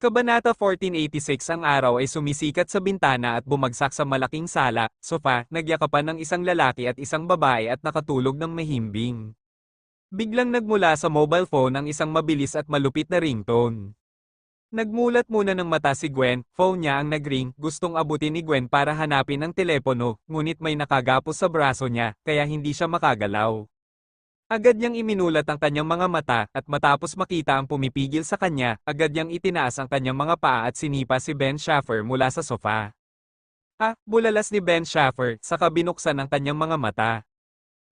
Kabanata 1486. Ang araw ay sumisikat sa bintana at bumagsak sa malaking sala, sofa, nagyakapan ng isang lalaki at isang babae at nakatulog ng mahimbing. Biglang nagmula sa mobile phone ang isang mabilis at malupit na ringtone. Nagmulat muna ng mata si Gwen, phone niya ang nagring, gustong abutin ni Gwen para hanapin ang telepono, ngunit may nakagapos sa braso niya, kaya hindi siya makagalaw. Agad niyang iminulat ang kanyang mga mata, at matapos makita ang pumipigil sa kanya, agad niyang itinaas ang kanyang mga paa at sinipa si Ben Schaffer mula sa sofa. Bulalas ni Ben Schaffer, saka binuksan ang kanyang mga mata.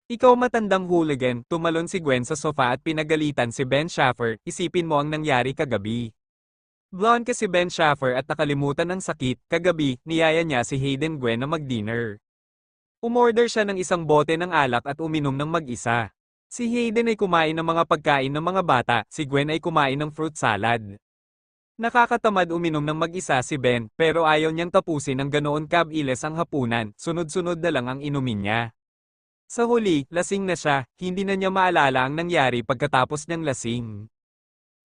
Ikaw matandang hooligan, tumalon si Gwen sa sofa at pinagalitan si Ben Schaffer, isipin mo ang nangyari kagabi. Blonde kasi Ben Schaffer at nakalimutan ng sakit, kagabi, niyaya niya si Hayden Gwen na mag-dinner. Umorder siya ng isang bote ng alak at uminom ng mag-isa. Si Hayden ay kumain ng mga pagkain ng mga bata, si Gwen ay kumain ng fruit salad. Nakakatamad uminom ng mag-isa si Ben, pero ayaw niyang tapusin ng ganoon kabilis ang hapunan, sunod-sunod na lang ang inumin niya. Sa huli, lasing na siya, hindi na niya maalala ang nangyari pagkatapos niyang lasing.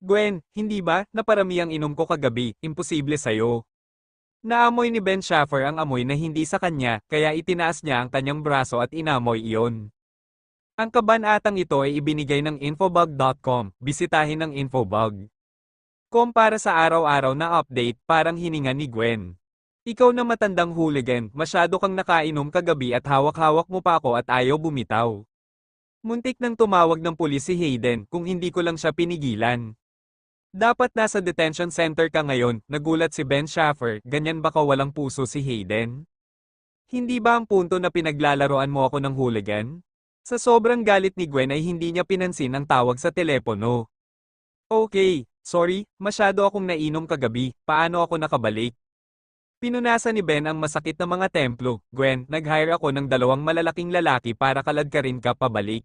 Gwen, hindi ba, naparami ang inom ko kagabi, imposible sa'yo. Naamoy ni Ben Schaffer ang amoy na hindi sa kanya, kaya itinaas niya ang kanyang braso at inamoy iyon. Ang kabanatang ito ay ibinigay ng Infobug.com, bisitahin ng Infobug. Para sa araw-araw na update, parang hininga ni Gwen. Ikaw na matandang hooligan, masyado kang nakainom kagabi at hawak-hawak mo pa ako at ayaw bumitaw. Muntik nang tumawag ng pulis si Hayden kung hindi ko lang siya pinigilan. Dapat nasa detention center ka ngayon, nagulat si Ben Schaffer, ganyan baka walang puso si Hayden? Hindi ba ang punto na pinaglalaroan mo ako ng hooligan? Sa sobrang galit ni Gwen ay hindi niya pinansin ang tawag sa telepono. Okay, sorry, masyado akong nainom kagabi, paano ako nakabalik? Pinunasan ni Ben ang masakit na mga templo, Gwen, nag-hire ako ng 2 malalaking lalaki para kaladkarin ka pabalik.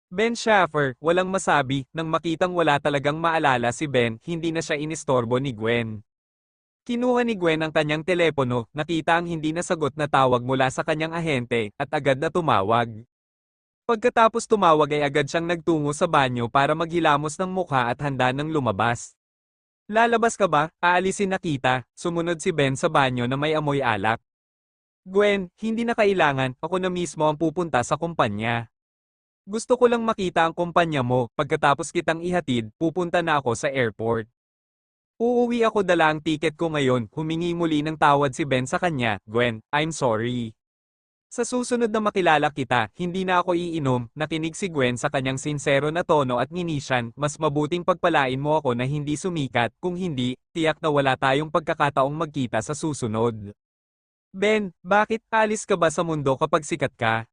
Ben Schaffer, walang masabi, nang makitang wala talagang maalala si Ben, hindi na siya inistorbo ni Gwen. Kinuha ni Gwen ang kanyang telepono, nakita ang hindi nasagot na tawag mula sa kanyang ahente, at agad na tumawag. Pagkatapos tumawag ay agad siyang nagtungo sa banyo para maghilamos ng mukha at handa ng lumabas. Lalabas ka ba? Aalisin na kita, sumunod si Ben sa banyo na may amoy alak. Gwen, hindi na kailangan, ako na mismo ang pupunta sa kumpanya. Gusto ko lang makita ang kumpanya mo, pagkatapos kitang ihatid, pupunta na ako sa airport. Uuwi ako dala ang tiket ko ngayon, humingi muli ng tawad si Ben sa kanya, Gwen, I'm sorry. Sa susunod na makilala kita, hindi na ako iinom, nakinig si Gwen sa kanyang sinsero na tono at nginisyan, mas mabuting pagpalain mo ako na hindi sumikat, kung hindi, tiyak na wala tayong pagkakataong magkita sa susunod. Ben, bakit alis ka ba sa mundo kapag sikat ka?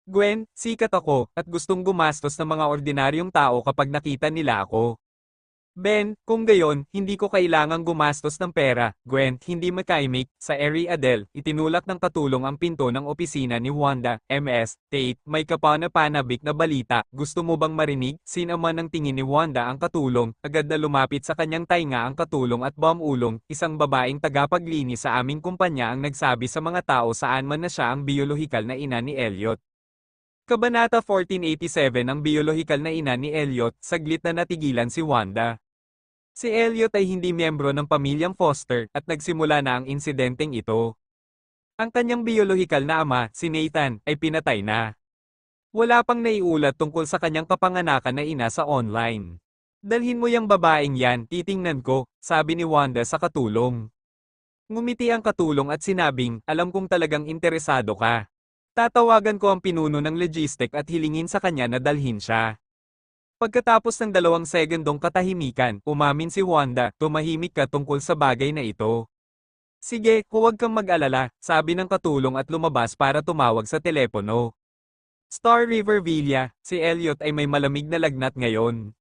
Gwen, sikat ako, at gustong gumastos ng mga ordinaryong tao kapag nakita nila ako. Ben, kung gayon, hindi ko kailangang gumastos ng pera. Gwen, hindi makaimik. Sa Eri Adele, itinulak ng katulong ang pinto ng opisina ni Wanda, MS, Tate, may kapana-panabik na balita. Gusto mo bang marinig? Sinama ng tingin ni Wanda ang katulong, agad na lumapit sa kanyang tainga ang katulong at bumulong, isang babaeng tagapaglinis sa aming kumpanya ang nagsabi sa mga tao saan man na siya ang biolohikal na ina ni Elliot. Kabanata 1487. Ang biolohikal na ina ni Elliot, saglit na natigilan si Wanda. Si Elliot ay hindi miyembro ng pamilyang Foster, at nagsimula na ang insidenteng ito. Ang kanyang biolohikal na ama, si Nathan, ay pinatay na. Wala pang naiulat tungkol sa kanyang kapanganakan na ina sa online. Dalhin mo yung babaeng yan, titingnan ko, sabi ni Wanda sa katulong. Ngumiti ang katulong at sinabing, alam kong talagang interesado ka. Tatawagan ko ang pinuno ng logistic at hilingin sa kanya na dalhin siya. Pagkatapos ng 2 segundong katahimikan, umamin si Wanda, tumahimik ka tungkol sa bagay na ito. Sige, huwag kang mag-alala, sabi ng katulong at lumabas para tumawag sa telepono. Star River Villa, si Elliot ay may malamig na lagnat ngayon.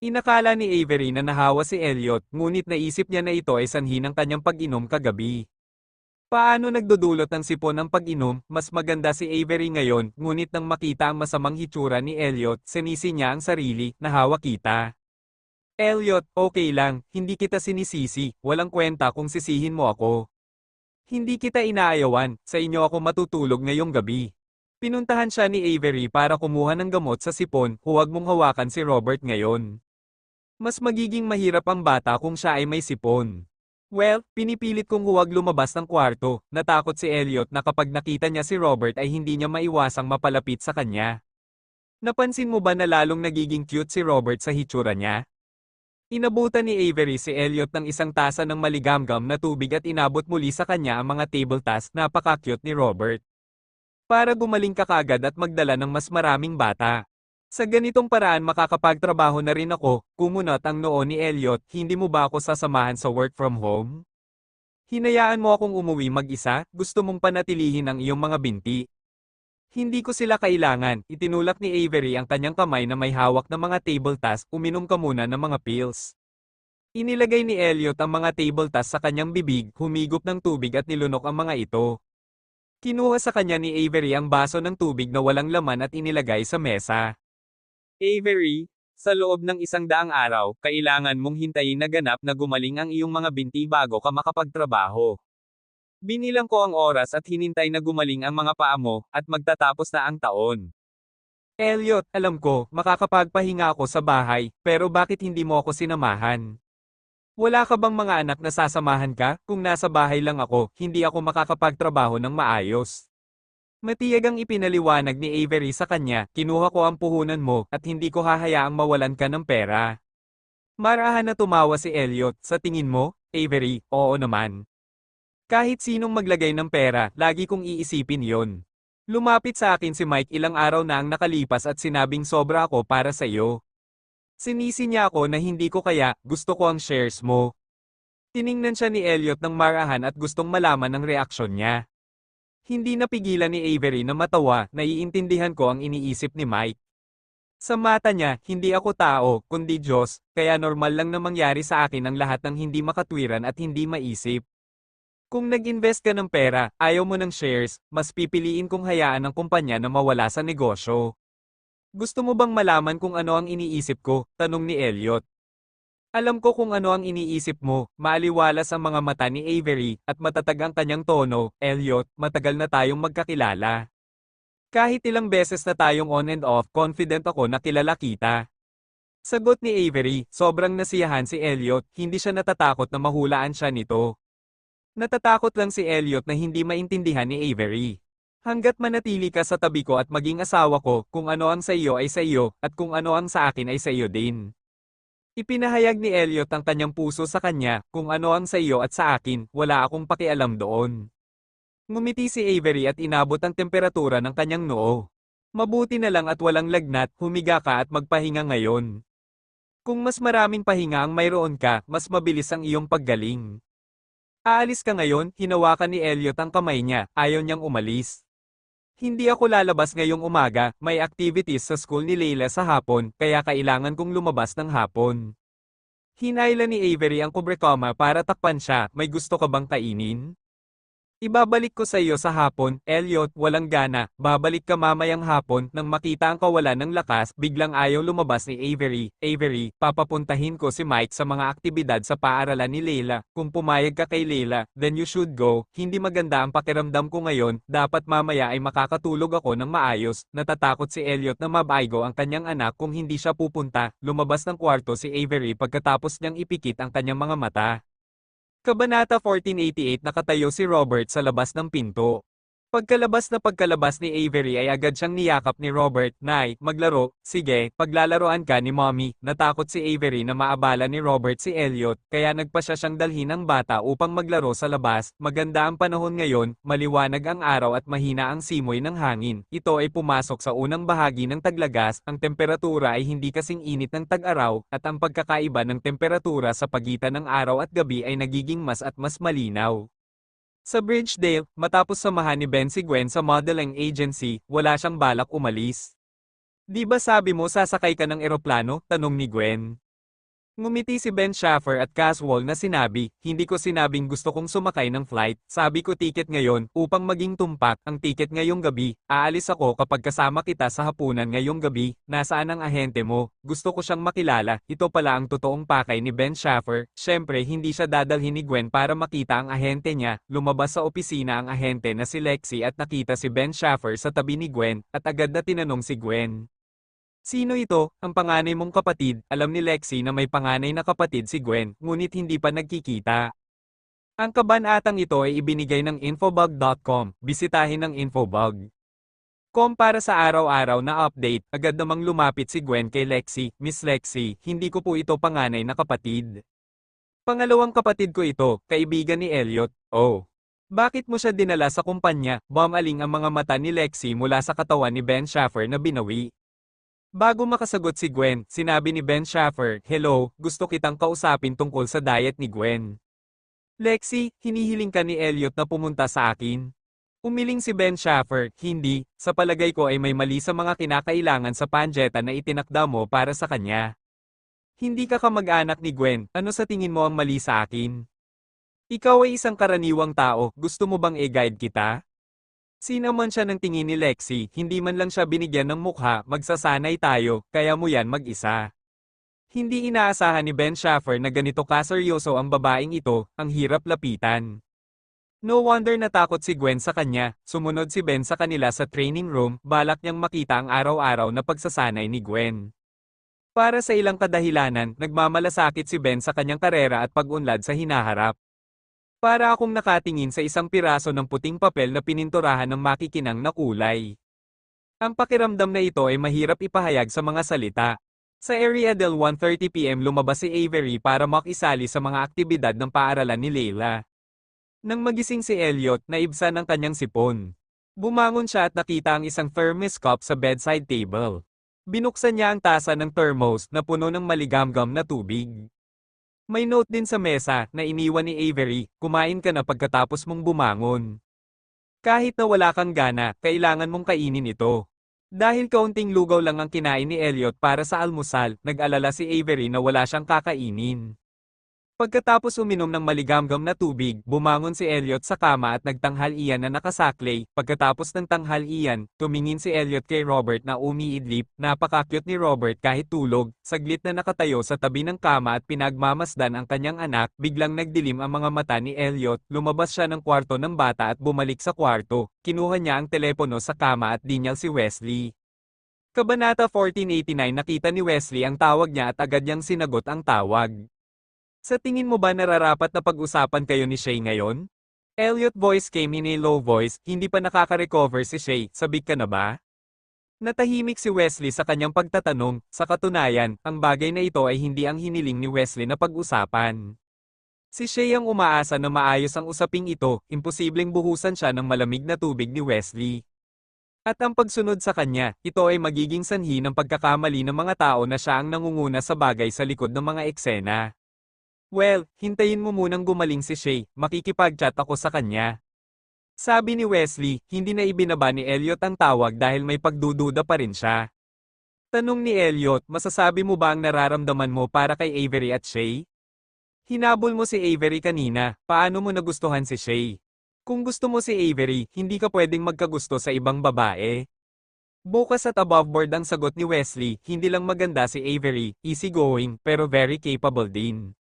Inakala ni Avery na nahawa si Elliot, ngunit naisip niya na ito ay sanhi ng kanyang pag-inom kagabi. Paano nagdudulot ng sipon ang pag-inom? Mas maganda si Avery ngayon, ngunit nang makita ang masamang hitsura ni Elliot, sinisi niya ang sarili, nahawa kita. Elliot, okay lang, hindi kita sinisisi, walang kwenta kung sisihin mo ako. Hindi kita inaayawan, sa inyo ako matutulog ngayong gabi. Pinuntahan siya ni Avery para kumuha ng gamot sa sipon, huwag mong hawakan si Robert ngayon. Mas magiging mahirap ang bata kung siya ay may sipon. Well, pinipilit kong huwag lumabas ng kwarto. Natakot si Elliot na kapag nakita niya si Robert ay hindi niya maiwasang mapalapit sa kanya. Napansin mo ba na lalong nagiging cute si Robert sa hitsura niya? Inabutan ni Avery si Elliot ng isang tasa ng maligamgam na tubig at inabot muli sa kanya ang mga table tasks. Napaka-cute ni Robert. Para gumaling ka kagad at magdala ng mas maraming bata. Sa ganitong paraan makakapagtrabaho na rin ako, kumunot ang noo ni Elliot. Hindi mo ba ako sasamahan sa work from home? Hinayaan mo akong umuwi mag-isa, gusto mong panatilihin ang iyong mga binti. Hindi ko sila kailangan, itinulak ni Avery ang kanyang kamay na may hawak na mga table tasks, uminom ka muna ng mga pills. Inilagay ni Elliot ang mga table tasks sa kanyang bibig, humigop ng tubig at nilunok ang mga ito. Kinuha sa kanya ni Avery ang baso ng tubig na walang laman at inilagay sa mesa. Avery, sa loob ng 100 araw, kailangan mong hintayin na ganap na gumaling ang iyong mga binti bago ka makapagtrabaho. Binilang ko ang oras at hinintay na gumaling ang mga paa mo, at magtatapos na ang taon. Elliot, alam ko, makakapagpahinga ako sa bahay, pero bakit hindi mo ako sinamahan? Wala ka bang mga anak na sasamahan ka? Kung nasa bahay lang ako, hindi ako makakapagtrabaho ng maayos. Matiyagang ipinaliwanag ni Avery sa kanya, kinuha ko ang puhunan mo, at hindi ko hahayaang mawalan ka ng pera. Marahan na tumawa si Elliot, sa tingin mo, Avery, oo naman. Kahit sinong maglagay ng pera, lagi kong iisipin yon. Lumapit sa akin si Mike ilang araw na ang nakalipas at sinabing sobra ako para sa iyo. Sinisi niya ako na hindi ko kaya, gusto ko ang shares mo. Tiningnan siya ni Elliot ng marahan at gustong malaman ang reaksyon niya. Hindi napigilan ni Avery na matawa, naiintindihan ko ang iniisip ni Mike. Sa mata niya, hindi ako tao, kundi Diyos, kaya normal lang na mangyari sa akin ang lahat ng hindi makatwiran at hindi maisip. Kung nag-invest ka ng pera, ayaw mo ng shares, mas pipiliin kong hayaan ang kumpanya na mawala sa negosyo. Gusto mo bang malaman kung ano ang iniisip ko? Tanong ni Elliot. Alam ko kung ano ang iniisip mo, maaliwalas ang mga mata ni Avery, at matatag ang kanyang tono. Elliot, matagal na tayong magkakilala. Kahit ilang beses na tayong on and off, confident ako na kilala kita. Sagot ni Avery, sobrang nasiyahan si Elliot, hindi siya natatakot na mahulaan siya nito. Natatakot lang si Elliot na hindi maintindihan ni Avery. Hanggat manatili ka sa tabi ko at maging asawa ko, kung ano ang sa iyo ay sa iyo, at kung ano ang sa akin ay sa iyo din. Ipinahayag ni Elliot ang kanyang puso sa kanya, kung ano ang sa iyo at sa akin, wala akong pakialam doon. Ngumiti si Avery at inabot ang temperatura ng kanyang noo. Mabuti na lang at walang lagnat, humiga ka at magpahinga ngayon. Kung mas maraming pahinga ang mayroon ka, mas mabilis ang iyong paggaling. Aalis ka ngayon, hinawakan ni Elliot ang kamay niya, ayaw niyang umalis. Hindi ako lalabas ngayong umaga, may activities sa school ni Leila sa hapon, kaya kailangan kong lumabas ng hapon. Hinayla ni Avery ang kubrekama para takpan siya, may gusto ka bang kainin? Ibabalik ko sa iyo sa hapon, Elliot, walang gana, babalik ka mamayang hapon, nang makita ang kawalan ng lakas, biglang ayaw lumabas ni Avery. Avery, papapuntahin ko si Mike sa mga aktibidad sa paaralan ni Leila, kung pumayag ka kay Leila, then you should go, hindi maganda ang pakiramdam ko ngayon, dapat mamaya ay makakatulog ako ng maayos, natatakot si Elliot na mabaigo ang kanyang anak kung hindi siya pupunta, lumabas ng kwarto si Avery pagkatapos niyang ipikit ang kanyang mga mata. Kabanata 1488 nakatayo si Robert sa labas ng pinto. Pagkalabas ni Avery ay agad siyang niyakap ni Robert, Nay, maglaro, sige, paglalaroan ka ni Mommy. Natakot si Avery na maabala ni Robert si Elliot, kaya nagpasya siyang dalhin ang bata upang maglaro sa labas. Maganda ang panahon ngayon, maliwanag ang araw at mahina ang simoy ng hangin. Ito ay pumasok sa unang bahagi ng taglagas, ang temperatura ay hindi kasing init ng tag-araw, at ang pagkakaiba ng temperatura sa pagitan ng araw at gabi ay nagiging mas at mas malinaw. Sa Bridgedale, matapos samahan ni Ben si Gwen sa modeling agency, wala siyang balak umalis. Di ba sabi mo sasakay ka ng eroplano? Tanong ni Gwen. Ngumiti si Ben Schaffer at casual na sinabi, hindi ko sinabing gusto kong sumakay ng flight, sabi ko ticket ngayon, upang maging tumpak, ang ticket ngayong gabi, aalis ako kapag kasama kita sa hapunan ngayong gabi, nasaan ang ahente mo, gusto ko siyang makilala, ito pala ang totoong pakay ni Ben Schaffer, syempre hindi siya dadalhin ni Gwen para makita ang ahente niya, lumabas sa opisina ang ahente na si Lexi at nakita si Ben Schaffer sa tabi ni Gwen, at agad na tinanong si Gwen. Sino ito? Ang panganay mong kapatid. Alam ni Lexi na may panganay na kapatid si Gwen, ngunit hindi pa nagkikita. Ang kabanatang ito ay ibinigay ng Infobug.com. Bisitahin ng Infobug. Para sa araw-araw na update, agad namang lumapit si Gwen kay Lexi. Miss Lexi, hindi ko po ito panganay na kapatid. Pangalawang kapatid ko ito, kaibigan ni Elliot. Oh. Bakit mo siya dinala sa kumpanya? Bumaling ang mga mata ni Lexi mula sa katawan ni Ben Schaffer na binawi. Bago makasagot si Gwen, sinabi ni Ben Schaffer, "Hello, gusto kitang kausapin tungkol sa diet ni Gwen." Lexi, hinihiling ka ni Elliot na pumunta sa akin? Umiling si Ben Schaffer, "Hindi, sa palagay ko ay may mali sa mga kinakailangan sa panjeta na itinakda mo para sa kanya. Hindi ka kamag-anak ni Gwen, ano sa tingin mo ang mali sa akin? Ikaw ay isang karaniwang tao, gusto mo bang i-guide kita?" Sinaman siya ng tingin ni Lexi, hindi man lang siya binigyan ng mukha, magsasanay tayo, kaya mo yan mag-isa. Hindi inaasahan ni Ben Schaffer na ganito kaseryoso ang babaeng ito, ang hirap lapitan. No wonder natakot si Gwen sa kanya, sumunod si Ben sa kanila sa training room, balak niyang makita ang araw-araw na pagsasanay ni Gwen. Para sa ilang kadahilanan, nagmamalasakit si Ben sa kanyang karera at pag-unlad sa hinaharap. Para akong nakatingin sa isang piraso ng puting papel na pininturahan ng makikinang na kulay. Ang pakiramdam na ito ay mahirap ipahayag sa mga salita. Sa area del 1:30 PM lumabas si Avery para makisali sa mga aktibidad ng paaralan ni Leila. Nang magising si Elliot, naibsan ang kanyang sipon. Bumangon siya at nakita ang isang thermos cup sa bedside table. Binuksan niya ang tasa ng thermos na puno ng maligamgam na tubig. May note din sa mesa na iniwan ni Avery, "Kumain ka na pagkatapos mong bumangon. Kahit na wala kang gana, kailangan mong kainin ito." Dahil kaunting lugaw lang ang kinain ni Elliot para sa almusal, nag-alala si Avery na wala siyang kakainin. Pagkatapos uminom ng maligamgam na tubig, bumangon si Elliot sa kama at nagtanghal-iyan na nakasaklay. Pagkatapos ng tanghal-iyan, tumingin si Elliot kay Robert na umiidlip. Napaka-cute ni Robert kahit tulog. Saglit na nakatayo sa tabi ng kama at pinagmamasdan ang kanyang anak, biglang nagdilim ang mga mata ni Elliot. Lumabas siya ng kwarto ng bata at bumalik sa kwarto. Kinuha niya ang telepono sa kama at dinyal si Wesley. Kabanata 1489. Nakita ni Wesley ang tawag niya at agad niyang sinagot ang tawag. Sa tingin mo ba nararapat na pag-usapan kayo ni Shay ngayon? Elliot voice came in a low voice, hindi pa nakaka-recover si Shay, sabik ka na ba? Natahimik si Wesley sa kanyang pagtatanong, sa katunayan, ang bagay na ito ay hindi ang hiniling ni Wesley na pag-usapan. Si Shay ang umaasa na maayos ang usaping ito, imposibleng buhusan siya ng malamig na tubig ni Wesley. At ang pagsunod sa kanya, ito ay magiging sanhi ng pagkakamali ng mga tao na siya ang nangunguna sa bagay sa likod ng mga eksena. Well, hintayin mo munang gumaling si Shay, makikipag-chat ako sa kanya. Sabi ni Wesley, hindi na ibinaba ni Elliot ang tawag dahil may pagdududa pa rin siya. Tanong ni Elliot, masasabi mo ba ang nararamdaman mo para kay Avery at Shay? Hinabol mo si Avery kanina, paano mo nagustuhan si Shay? Kung gusto mo si Avery, hindi ka pwedeng magkagusto sa ibang babae. Bukas at aboveboard ang sagot ni Wesley, hindi lang maganda si Avery, easygoing, pero very capable din.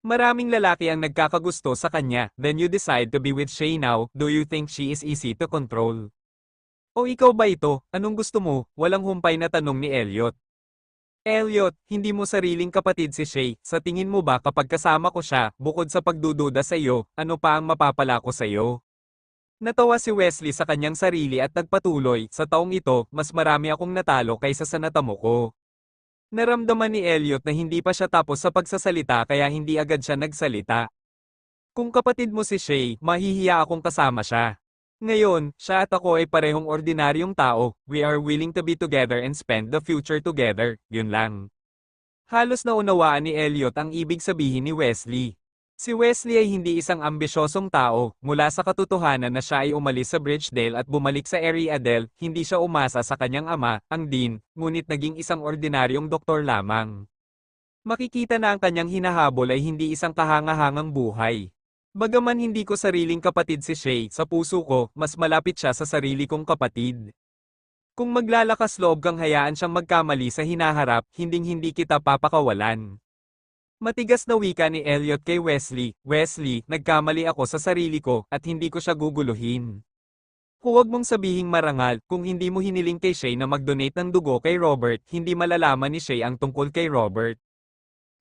Maraming lalaki ang nagkakagusto sa kanya, then you decide to be with Shay now, do you think she is easy to control? O ikaw ba ito, anong gusto mo? Walang humpay na tanong ni Elliot. Elliot, hindi mo sariling kapatid si Shay, sa tingin mo ba kapag kasama ko siya, bukod sa pagdududa sa iyo, ano pa ang mapapala ko sa iyo? Natawa si Wesley sa kanyang sarili at nagpatuloy, sa taong ito, mas marami akong natalo kaysa sa natamo ko. Naramdaman ni Elliot na hindi pa siya tapos sa pagsasalita kaya hindi agad siya nagsalita. Kung kapatid mo si Shay, mahihiya akong kasama siya. Ngayon, siya at ako ay parehong ordinaryong tao, we are willing to be together and spend the future together, yun lang. Halos naunawaan ni Elliot ang ibig sabihin ni Wesley. Si Wesley ay hindi isang ambisyosong tao, mula sa katotohanan na siya ay umalis sa Bridgedale at bumalik sa Ariadel, hindi siya umasa sa kanyang ama, ang dean, ngunit naging isang ordinaryong doktor lamang. Makikita na ang kanyang hinahabol ay hindi isang kahangahangang buhay. Bagaman hindi ko sariling kapatid si Shay, sa puso ko, mas malapit siya sa sarili kong kapatid. Kung maglalakas loob kang hayaan siyang magkamali sa hinaharap, hinding-hindi kita papakawalan. Matigas na wika ni Elliot kay Wesley, Wesley, nagkamali ako sa sarili ko, at hindi ko siya guguluhin. Huwag mong sabihing marangal, kung hindi mo hiniling kay Shay na mag-donate ng dugo kay Robert, hindi malalaman ni Shay ang tungkol kay Robert.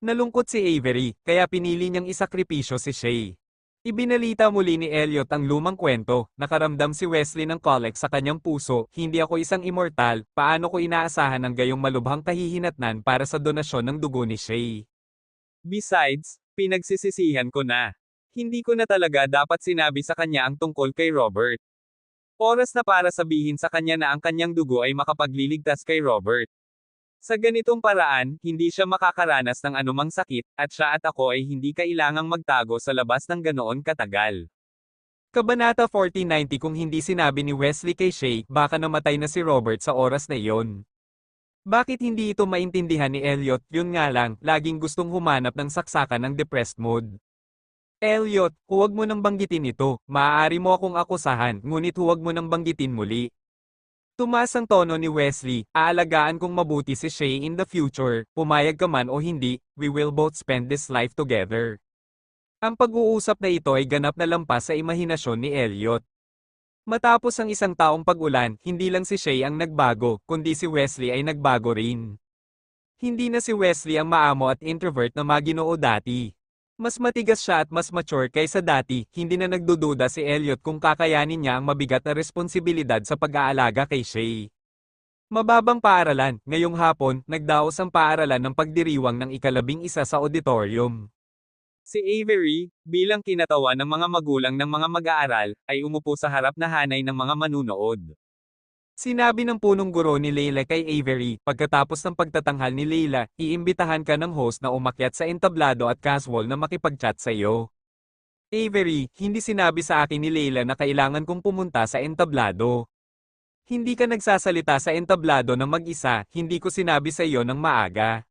Nalungkot si Avery, kaya pinili niyang isakripisyo si Shay. Ibinalita muli ni Elliot ang lumang kwento, nakaramdam si Wesley ng kolek sa kanyang puso, hindi ako isang immortal, paano ko inaasahan ang gayong malubhang kahihinatnan para sa donasyon ng dugo ni Shay. Besides, pinagsisisihan ko na. Hindi ko na talaga dapat sinabi sa kanya ang tungkol kay Robert. Oras na para sabihin sa kanya na ang kanyang dugo ay makapagliligtas kay Robert. Sa ganitong paraan, hindi siya makakaranas ng anumang sakit, at siya at ako ay hindi kailangang magtago sa labas ng ganoon katagal. Kabanata 4090. Kung hindi sinabi ni Wesley kay Shay, baka namatay na si Robert sa oras na iyon. Bakit hindi ito maintindihan ni Elliot? Yun nga lang, laging gustong humanap ng saksakan ng depressed mood. Elliot, huwag mo nang banggitin ito, maaari mo akong akusahan, ngunit huwag mo nang banggitin muli. Tumaas ang tono ni Wesley, aalagaan kong mabuti si Shay in the future, pumayag ka man o hindi, we will both spend this life together. Ang pag-uusap na ito ay ganap na lampas sa imahinasyon ni Elliot. Matapos ang isang taong pag-ulan, hindi lang si Shay ang nagbago, kundi si Wesley ay nagbago rin. Hindi na si Wesley ang maamo at introvert na maginoo dati. Mas matigas siya at mas mature kaysa dati, hindi na nagdududa si Elliot kung kakayanin niya ang mabigat na responsibilidad sa pag-aalaga kay Shay. Mababang paaralan, ngayong hapon, nagdaos ang paaralan ng pagdiriwang ng ika-11 sa auditorium. Si Avery, bilang kinatawan ng mga magulang ng mga mag-aaral, ay umupo sa harap na hanay ng mga manunood. Sinabi ng punong guro ni Leila kay Avery, pagkatapos ng pagtatanghal ni Leila, iimbitahan ka ng host na umakyat sa entablado at casual na makipag-chat sa iyo. Avery, hindi sinabi sa akin ni Leila na kailangan kong pumunta sa entablado. Hindi ka nagsasalita sa entablado ng mag-isa, hindi ko sinabi sa iyo ng maaga.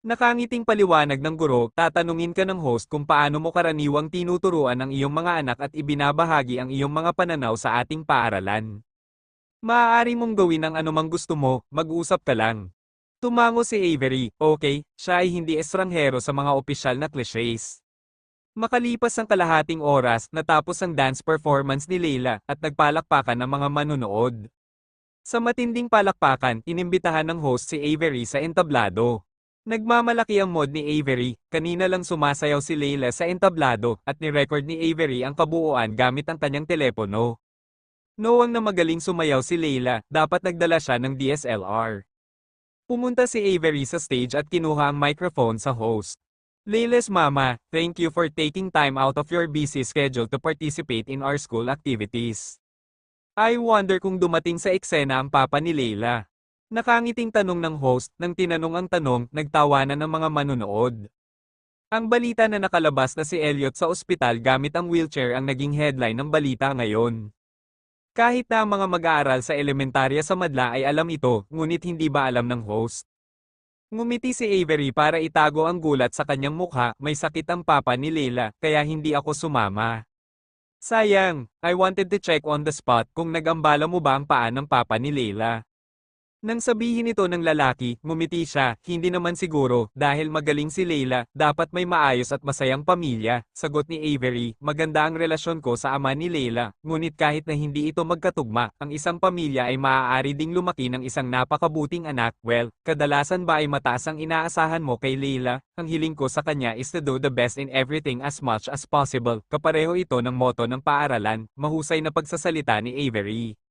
Nakangiting paliwanag ng guro, tatanungin ka ng host kung paano mo karaniwang tinuturuan ang iyong mga anak at ibinabahagi ang iyong mga pananaw sa ating paaralan. Maaari mong gawin ang anumang gusto mo, mag-usap ka lang. Tumango si Avery, okay, siya ay hindi estranghero sa mga opisyal na clichés. Makalipas ang kalahating oras, natapos ang dance performance ni Leila, at nagpalakpakan ng mga manunood. Sa matinding palakpakan, inimbitahan ng host si Avery sa entablado. Nagmamalaki ang mod ni Avery, kanina lang sumasayaw si Leila sa entablado, at ni-record ni Avery ang kabuuan gamit ang kanyang telepono. Knowang na magaling sumayaw si Leila, dapat nagdala siya ng DSLR. Pumunta si Avery sa stage at kinuha ang microphone sa host. Leila's mama, thank you for taking time out of your busy schedule to participate in our school activities. I wonder kung dumating sa eksena ang papa ni Leila. Nakangiting tanong ng host, nang tinanong ang tanong, nagtawanan ng mga manunood. Ang balita na nakalabas na si Elliot sa ospital gamit ang wheelchair ang naging headline ng balita ngayon. Kahit na ang mga mag-aaral sa elementarya sa Madla ay alam ito, ngunit hindi ba alam ng host? Ngumiti si Avery para itago ang gulat sa kanyang mukha, may sakit ang papa ni Leila, kaya hindi ako sumama. Sayang, I wanted to check on the spot kung nagambala mo ba ang paa ng papa ni Leila. Nang sabihin ito ng lalaki, ngumiti siya, hindi naman siguro, dahil magaling si Leila, dapat may maayos at masayang pamilya. Sagot ni Avery, maganda ang relasyon ko sa ama ni Leila, ngunit kahit na hindi ito magkatugma, ang isang pamilya ay maaari ding lumaki ng isang napakabuting anak. Well, kadalasan ba ay mataas ang inaasahan mo kay Leila? Ang hiling ko sa kanya is to do the best in everything as much as possible. Kapareho ito ng motto ng paaralan, mahusay na pagsasalita ni Avery.